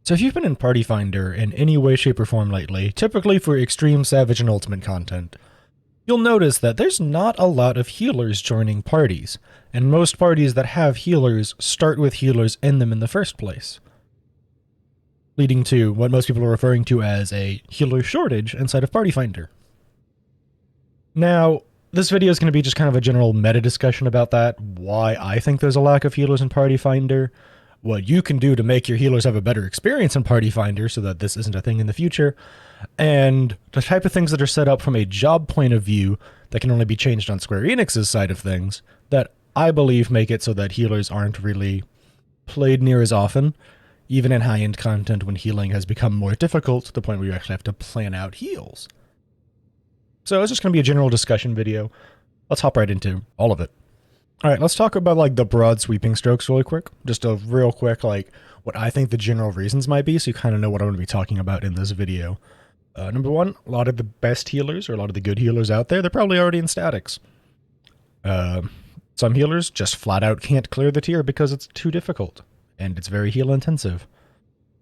So if you've been in Party Finder in any way, shape, or form lately, typically for Extreme, Savage, and Ultimate content, you'll notice that there's not a lot of healers joining parties, and most parties that have healers start with healers in them in the first place, leading to what most people are referring to as a healer shortage inside of Party Finder. Now, this video is going to be just kind of a general meta discussion about that, why I think there's a lack of healers in Party Finder, what you can do to make your healers have a better experience in Party Finder so that this isn't a thing in the future, and the type of things that are set up from a job point of view that can only be changed on Square Enix's side of things that I believe make it so that healers aren't really played near as often, even in high-end content when healing has become more difficult to the point where you actually have to plan out heals. So it's just going to be a general discussion video. Let's hop right into all of it. Alright, let's talk about like the broad sweeping strokes really quick. Just a real quick, like, what I think the general reasons might be, so you kind of know what I'm going to be talking about in this video. Number one, a lot of the best healers, or a lot of the good healers out there, they're probably already in statics. Some healers just flat out can't clear the tier because it's too difficult, and it's very heal intensive.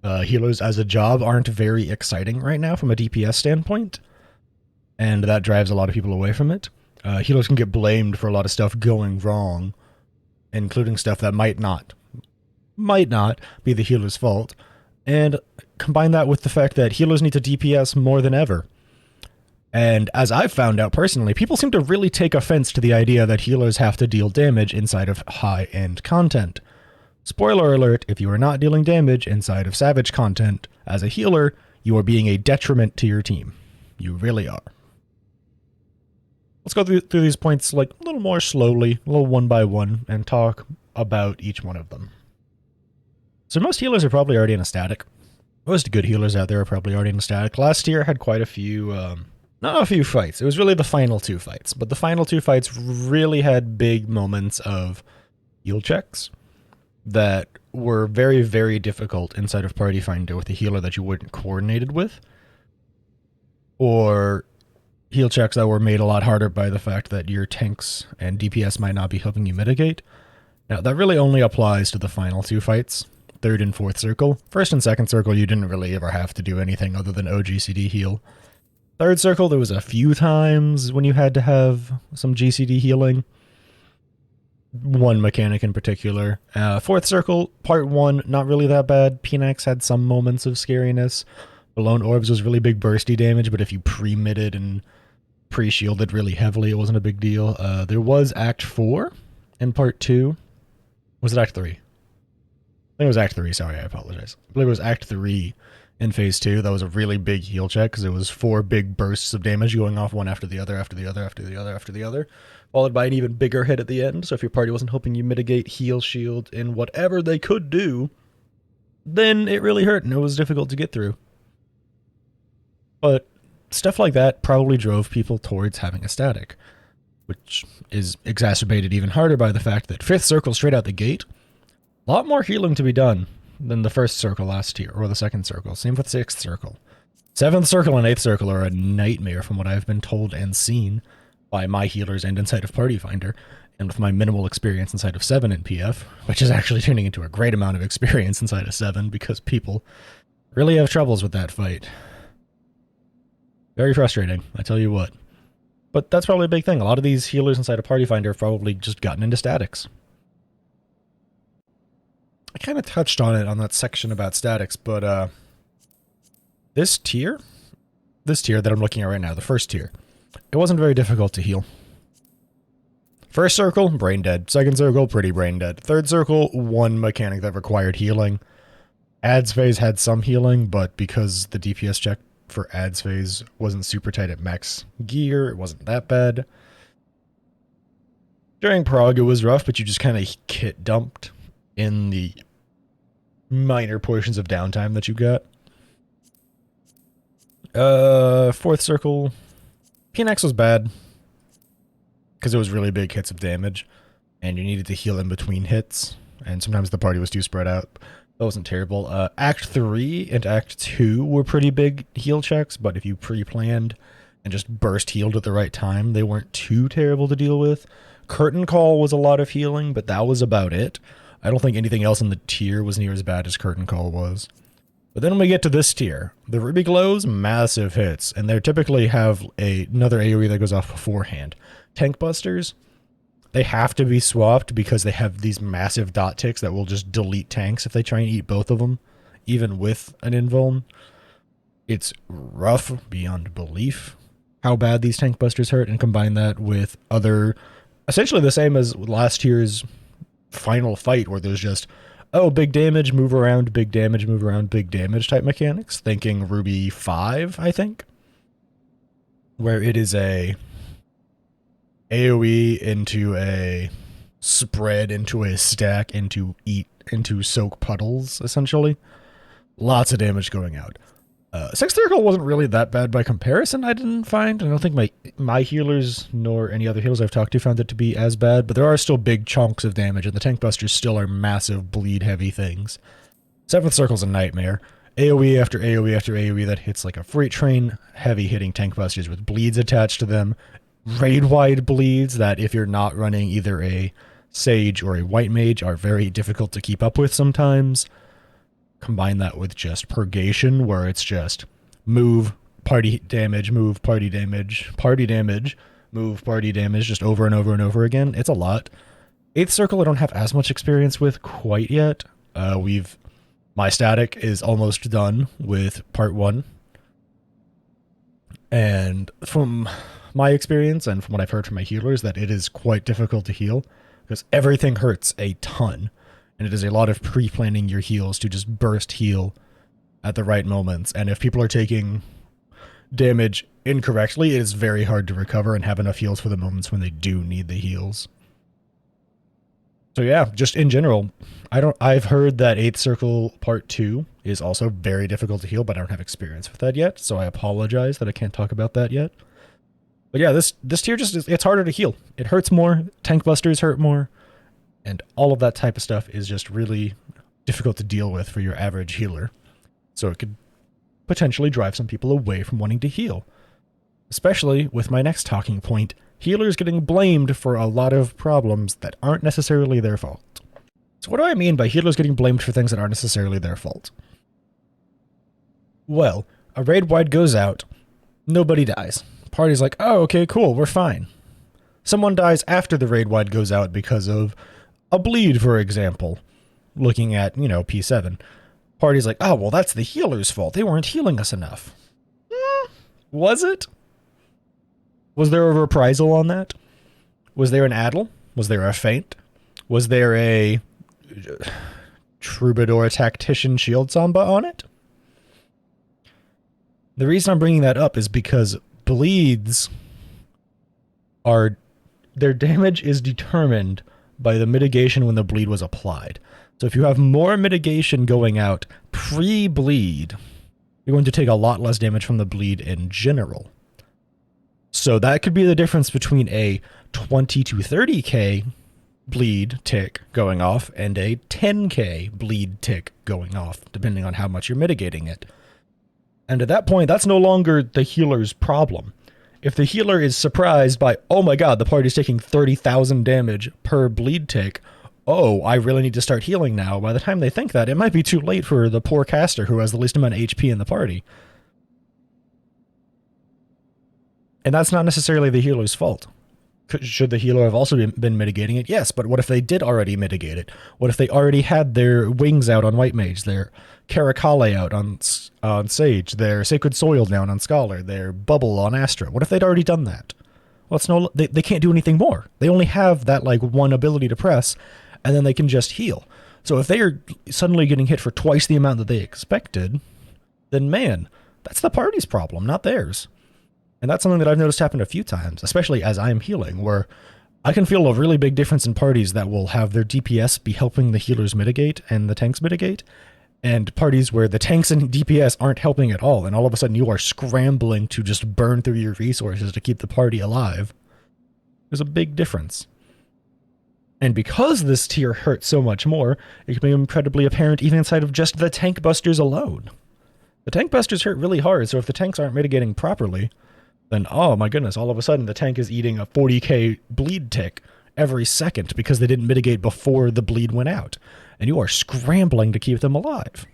Healers as a job aren't very exciting right now from a DPS standpoint, and that drives a lot of people away from it. Healers can get blamed for a lot of stuff going wrong, including stuff that might not be the healer's fault. And combine that with the fact that healers need to DPS more than ever. And as I've found out personally, people seem to really take offense to the idea that healers have to deal damage inside of high-end content. Spoiler alert, if you are not dealing damage inside of Savage content as a healer, you are being a detriment to your team. You really are. Let's go through these points like a little more slowly, a little one by one, and talk about each one of them. So most healers are probably already in a static. Most good healers out there are probably already in a static. Last year had quite a few, not a few fights. It was really the final two fights, but the final two fights really had big moments of heal checks that were very, very difficult inside of Party Finder with a healer that you weren't coordinated with, or heal checks that were made a lot harder by the fact that your tanks and DPS might not be helping you mitigate. Now, that really only applies to the final two fights, third and fourth circle. First and second circle, you didn't really ever have to do anything other than OGCD heal. Third circle, there was a few times when you had to have some GCD healing. One mechanic in particular. Fourth circle, part one, not really that bad. Phoenix had some moments of scariness. Balloon Orbs was really big bursty damage, but if you pre-mitted and pre-shielded really heavily, it wasn't a big deal. There was Act 4 in Part 2. Was it Act 3? I think it was Act 3, sorry, I apologize. I believe it was Act 3 in Phase 2. That was a really big heal check, because it was 4 big bursts of damage going off one after the other, after the other, after the other, after the other, followed by an even bigger hit at the end. So if your party wasn't helping you mitigate, heal, shield, and whatever they could do, then it really hurt, and it was difficult to get through. But stuff like that probably drove people towards having a static, which is exacerbated even harder by the fact that 5th circle straight out the gate, a lot more healing to be done than the 1st circle last year, or the 2nd circle. Same with 6th circle. 7th circle and 8th circle are a nightmare from what I've been told and seen by my healers and inside of Party Finder, and with my minimal experience inside of 7 in PF, which is actually turning into a great amount of experience inside of 7 because people really have troubles with that fight. Very frustrating, I tell you what. But that's probably a big thing. A lot of these healers inside of Party Finder have probably just gotten into statics. I kind of touched on it on that section about statics, but this tier that I'm looking at right now, the first tier, it wasn't very difficult to heal. First circle, brain dead. Second circle, pretty brain dead. Third circle, one mechanic that required healing. Ads phase had some healing, but because the DPS check for ads phase wasn't super tight at max gear, it wasn't that bad. During prog, it was rough, but you just kind of kit dumped in the minor portions of downtime that you got. Fourth circle, PNX was bad because it was really big hits of damage, and you needed to heal in between hits, and sometimes the party was too spread out. That wasn't terrible. Act 3 and Act 2 were pretty big heal checks, but if you pre-planned and just burst healed at the right time, they weren't too terrible to deal with. Curtain Call was a lot of healing, but that was about it. I don't think anything else in the tier was near as bad as Curtain Call was. But then when we get to this tier, the Ruby Glows, massive hits, and they typically have another AoE that goes off beforehand. Tank Busters, they have to be swapped because they have these massive dot ticks that will just delete tanks if they try and eat both of them, even with an invuln. It's rough beyond belief how bad these Tank Busters hurt, and combine that with other, essentially the same as last year's final fight where there's just, oh, big damage, move around, big damage, move around, big damage type mechanics. Thinking Ruby 5, I think, where it is a AoE into a spread into a stack into soak puddles, essentially. Lots of damage going out. Sixth Circle wasn't really that bad by comparison, I didn't find. I don't think my healers nor any other healers I've talked to found it to be as bad, but there are still big chunks of damage, and the Tank Busters still are massive bleed-heavy things. Seventh Circle's a nightmare. AoE after AoE after AoE that hits like a freight train, heavy-hitting Tank Busters with bleeds attached to them, raid-wide bleeds that if you're not running either a Sage or a White Mage are very difficult to keep up with sometimes. Combine that with just Purgation, where it's just move, party damage, move, party damage, move, party damage, just over and over and over again. It's a lot. Eighth Circle I don't have as much experience with quite yet. My static is almost done with part 1. And from my experience and from what I've heard from my healers, that it is quite difficult to heal because everything hurts a ton. And it is a lot of pre-planning your heals to just burst heal at the right moments. And if people are taking damage incorrectly, it is very hard to recover and have enough heals for the moments when they do need the heals. So yeah, just in general, I've heard that 8th Circle Part 2 is also very difficult to heal, but I don't have experience with that yet, so I apologize that I can't talk about that yet. But yeah, this tier it's harder to heal. It hurts more, Tank Busters hurt more, and all of that type of stuff is just really difficult to deal with for your average healer. So it could potentially drive some people away from wanting to heal. Especially with my next talking point, healers getting blamed for a lot of problems that aren't necessarily their fault. So what do I mean by healers getting blamed for things that aren't necessarily their fault? Well, a raid wide goes out, nobody dies. Party's like, oh, okay, cool, we're fine. Someone dies after the raid wide goes out because of a bleed, for example. Looking at, P7. Party's like, oh, well, that's the healer's fault. They weren't healing us enough. Was it? Was there a reprisal on that? Was there an addle? Was there a feint? Was there a troubadour tactician shield samba on it? The reason I'm bringing that up is because bleeds their damage is determined by the mitigation when the bleed was applied. So if you have more mitigation going out pre-bleed, you're going to take a lot less damage from the bleed in general. So that could be the difference between a 20 to 30k bleed tick going off and a 10k bleed tick going off, depending on how much you're mitigating it. And at that point, that's no longer the healer's problem. If the healer is surprised by, oh my god, the party's taking 30,000 damage per bleed tick, oh, I really need to start healing now. By the time they think that, it might be too late for the poor caster who has the least amount of HP in the party. And that's not necessarily the healer's fault. Should the healer have also been mitigating it? Yes, but what if they did already mitigate it? What if they already had their wings out on White Mage, their Caracale out on Sage, their Sacred Soil down on Scholar, their Bubble on Astra? What if they'd already done that? Well, they can't do anything more. They only have that one ability to press, and then they can just heal. So if they are suddenly getting hit for twice the amount that they expected, then man, that's the party's problem, not theirs. And that's something that I've noticed happen a few times, especially as I'm healing, where I can feel a really big difference in parties that will have their DPS be helping the healers mitigate and the tanks mitigate, and parties where the tanks and DPS aren't helping at all, and all of a sudden you are scrambling to just burn through your resources to keep the party alive. There's a big difference. And because this tier hurts so much more, it can be incredibly apparent even inside of just the tank busters alone. The tank busters hurt really hard, so if the tanks aren't mitigating properly, then, oh my goodness, all of a sudden the tank is eating a 40k bleed tick every second because they didn't mitigate before the bleed went out. And you are scrambling to keep them alive.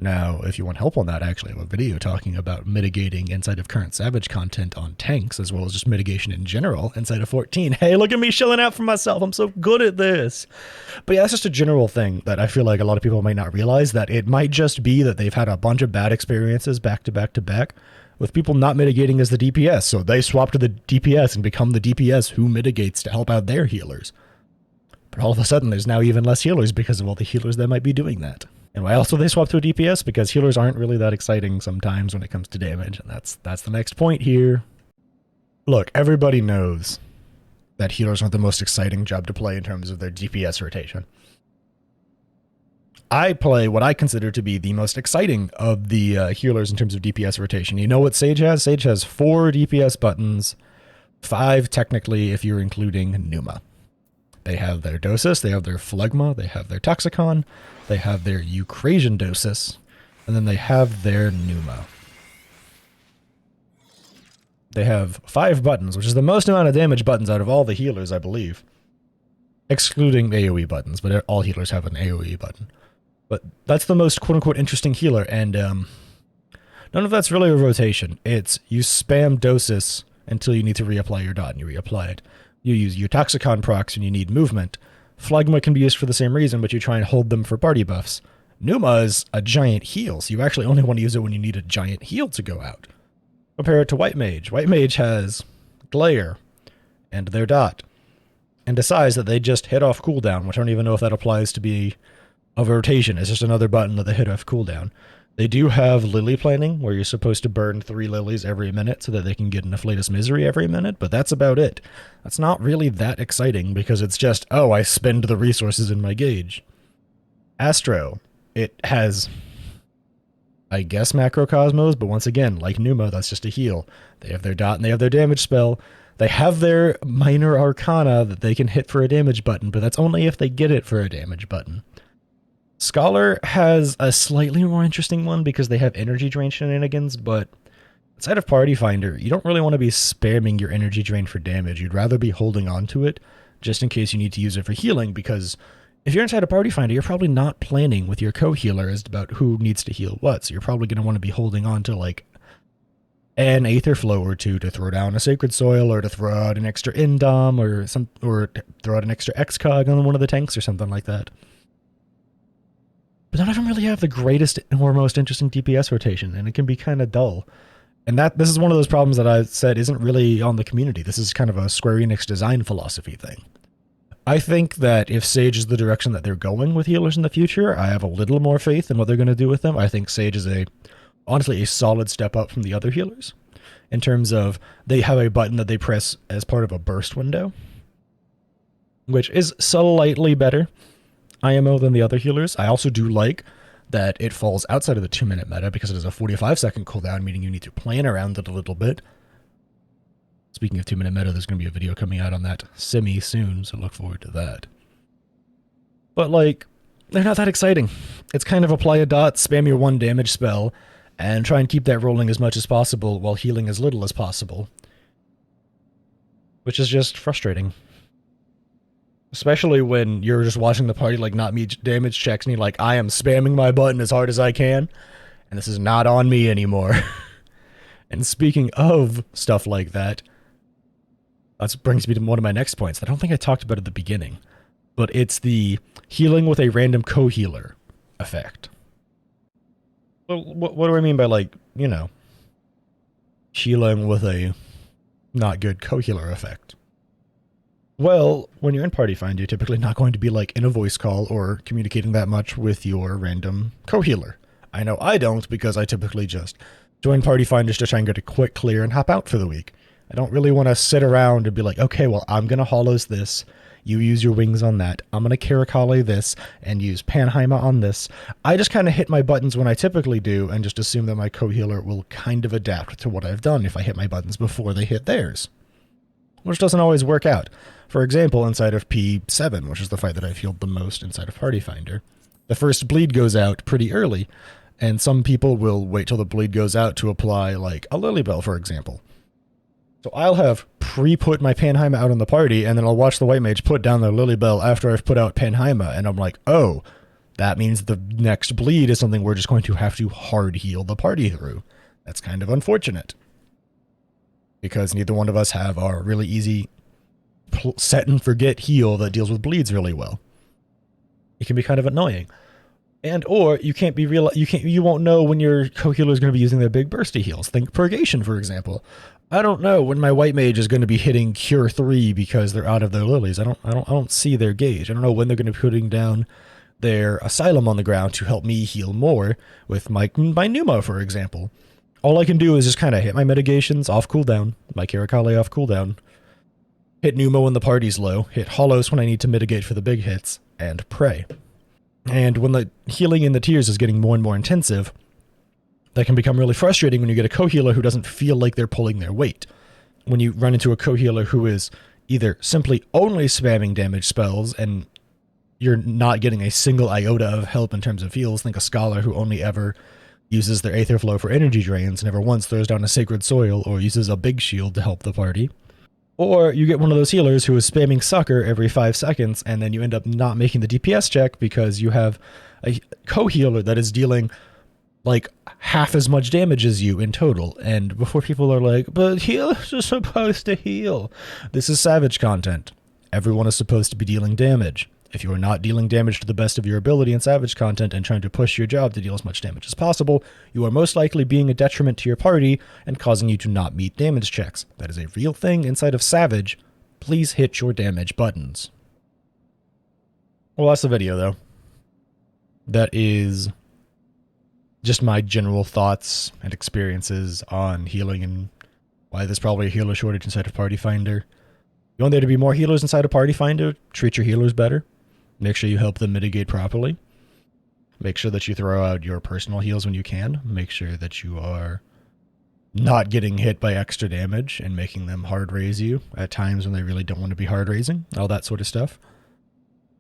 Now, if you want help on that, I actually have a video talking about mitigating inside of current Savage content on tanks, as well as just mitigation in general inside of 14. Hey, look at me shilling out for myself. I'm so good at this. But yeah, that's just a general thing that I feel like a lot of people might not realize, that it might just be that they've had a bunch of bad experiences back to back to back with people not mitigating as the DPS. So they swap to the DPS and become the DPS who mitigates to help out their healers. But all of a sudden, there's now even less healers because of all the healers that might be doing that. And why also they swap to a DPS? Because healers aren't really that exciting sometimes when it comes to damage, and that's the next point here. Look, everybody knows that healers aren't the most exciting job to play in terms of their DPS rotation. I play what I consider to be the most exciting of the healers in terms of DPS rotation. You know what Sage has? Sage has 4 DPS buttons, 5 technically if you're including Pneuma. They have their Dosis, they have their Phlegma, they have their Toxicon, they have their Eucrasian Dosis, and then they have their Pneuma. They have 5 buttons, which is the most amount of damage buttons out of all the healers, I believe. Excluding AoE buttons, but all healers have an AoE button. But that's the most quote-unquote interesting healer, and none of that's really a rotation. It's you spam Dosis until you need to reapply your dot, and you reapply it. You use your Toxicon procs when you need movement. Phlegma can be used for the same reason, but you try and hold them for party buffs. Pneuma is a giant heal, so you actually only want to use it when you need a giant heal to go out. Compare it to White Mage. White Mage has Glare and their dot, and decides that they just hit off cooldown, which I don't even know if that applies to be a rotation. It's just another button that they hit off cooldown. They do have Lily planning, where you're supposed to burn 3 lilies every minute so that they can get an Afflatus Misery every minute, but that's about it. That's not really that exciting, because it's just, oh, I spend the resources in my gauge. Astro, it has, I guess, Macrocosmos, but once again, like Pneuma, that's just a heal. They have their dot and they have their damage spell. They have their Minor Arcana that they can hit for a damage button, but that's only if they get it for a damage button. Scholar has a slightly more interesting one because they have energy drain shenanigans, but outside of Party Finder, you don't really want to be spamming your energy drain for damage. You'd rather be holding on to it just in case you need to use it for healing, because if you're inside a Party Finder, you're probably not planning with your co-healer as about who needs to heal what, so you're probably going to want to be holding on to like an Aether Flow or 2 to throw down a Sacred Soil, or to throw out an extra Indom, or throw out an extra Excog on one of the tanks or something like that. But none of them really have the greatest or most interesting DPS rotation, and it can be kind of dull. And this is one of those problems that I said isn't really on the community. This is kind of a Square Enix design philosophy thing. I think that if Sage is the direction that they're going with healers in the future, I have a little more faith in what they're going to do with them. I think Sage is honestly a solid step up from the other healers, in terms of they have a button that they press as part of a burst window, which is slightly better IMO than the other healers. I also do like that it falls outside of the 2-minute meta because it is a 45-second cooldown, meaning you need to plan around it a little bit. Speaking of 2-minute meta, there's going to be a video coming out on that semi soon, so look forward to that. But, like, they're not that exciting. It's kind of apply a dot, spam your 1 damage spell, and try and keep that rolling as much as possible while healing as little as possible. Which is just frustrating. Especially when you're just watching the party like not meet damage checks and you're like, I am spamming my button as hard as I can, and this is not on me anymore. And speaking of stuff like that, that brings me to one of my next points that I don't think I talked about at the beginning, but it's the healing with a random co-healer effect. Well, what do I mean by, like, you know, healing with a not good co-healer effect? Well, when you're in Party Finder, you're typically not going to be like in a voice call or communicating that much with your random co-healer. I know I don't, because I typically just join Party Finders to try and get a quick clear and hop out for the week. I don't really want to sit around and be like, okay, well, I'm going to Hollows this, you use your wings on that, I'm going to Karakale this, and use Panheima on this. I just kind of hit my buttons when I typically do, and just assume that my co-healer will kind of adapt to what I've done if I hit my buttons before they hit theirs. Which doesn't always work out. For example, inside of P7, which is the fight that I've healed the most inside of Party Finder, the first bleed goes out pretty early, and some people will wait till the bleed goes out to apply, like, a Lilybell, for example. So I'll have pre-put my Panheima out on the party, and then I'll watch the White Mage put down their Lilybell after I've put out Panheima, and I'm like, oh, That means the next bleed is something we're just going to have to hard heal the party through. That's kind of unfortunate. Because neither one of us have our really easy set and forget heal that deals with bleeds really well. It can be kind of annoying. And or you won't know when your co-healer is going to be using their big bursty heals. Think Purgation, for example. I don't know when my white mage is going to be hitting Cure 3 because they're out of their lilies. I don't see their gauge. I don't know when they're going to be putting down their Asylum on the ground to help me heal more with my Pneuma, for example. All I can do is just kind of hit my mitigations off cooldown, my Kirakale off cooldown, hit Pneuma when the party's low, hit Hollows when I need to mitigate for the big hits, and pray. And when the healing in the tiers is getting more and more intensive, that can become really frustrating when you get a co-healer who doesn't feel like they're pulling their weight. When you run into a co-healer who is either simply only spamming damage spells and you're not getting a single iota of help in terms of heals, think a Scholar who only ever uses their Aether Flow for energy drains, never once throws down a Sacred Soil or uses a big shield to help the party. Or you get one of those healers who is spamming Succor every 5 seconds, and then you end up not making the DPS check because you have a co-healer that is dealing like half as much damage as you in total. And before people are like, but healers are supposed to heal. This is Savage content. Everyone is supposed to be dealing damage. If you are not dealing damage to the best of your ability in Savage content and trying to push your job to deal as much damage as possible, you are most likely being a detriment to your party and causing you to not meet damage checks. That is a real thing inside of Savage. Please hit your damage buttons. Well, that's the video, though. That is just my general thoughts and experiences on healing and why there's probably a healer shortage inside of Party Finder. You want there to be more healers inside of Party Finder? Treat your healers better. Make sure you help them mitigate properly. Make sure that you throw out your personal heals when you can. Make sure that you are not getting hit by extra damage and making them hard raise you at times when they really don't want to be hard raising. All that sort of stuff.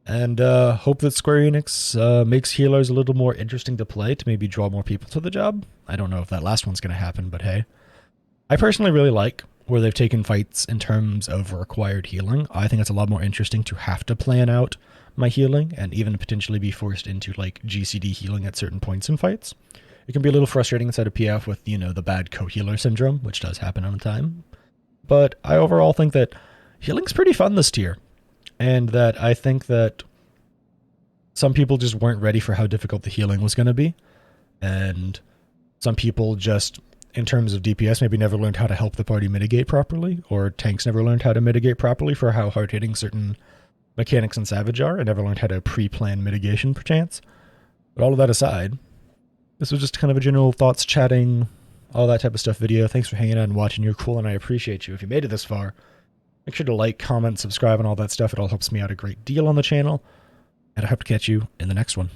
And hope that Square Enix makes healers a little more interesting to play to maybe draw more people to the job. I don't know if that last one's going to happen, but hey. I personally really like where they've taken fights in terms of required healing. I think it's a lot more interesting to have to plan out my healing and even potentially be forced into like GCD healing at certain points in fights. It can be a little frustrating inside of PF with, you know, the bad co-healer syndrome, which does happen on time. But I overall think that healing's pretty fun this tier. And that I think that some people just weren't ready for how difficult the healing was going to be. And some people just, in terms of DPS, maybe never learned how to help the party mitigate properly, or tanks never learned how to mitigate properly for how hard-hitting certain mechanics in Savage are, and never learned how to pre-plan mitigation, perchance. But all of that aside, this was just kind of a general thoughts chatting, all that type of stuff video. Thanks for hanging out and watching. You're cool, and I appreciate you. If you made it this far, make sure to like, comment, subscribe, and all that stuff. It all helps me out a great deal on the channel, and I hope to catch you in the next one.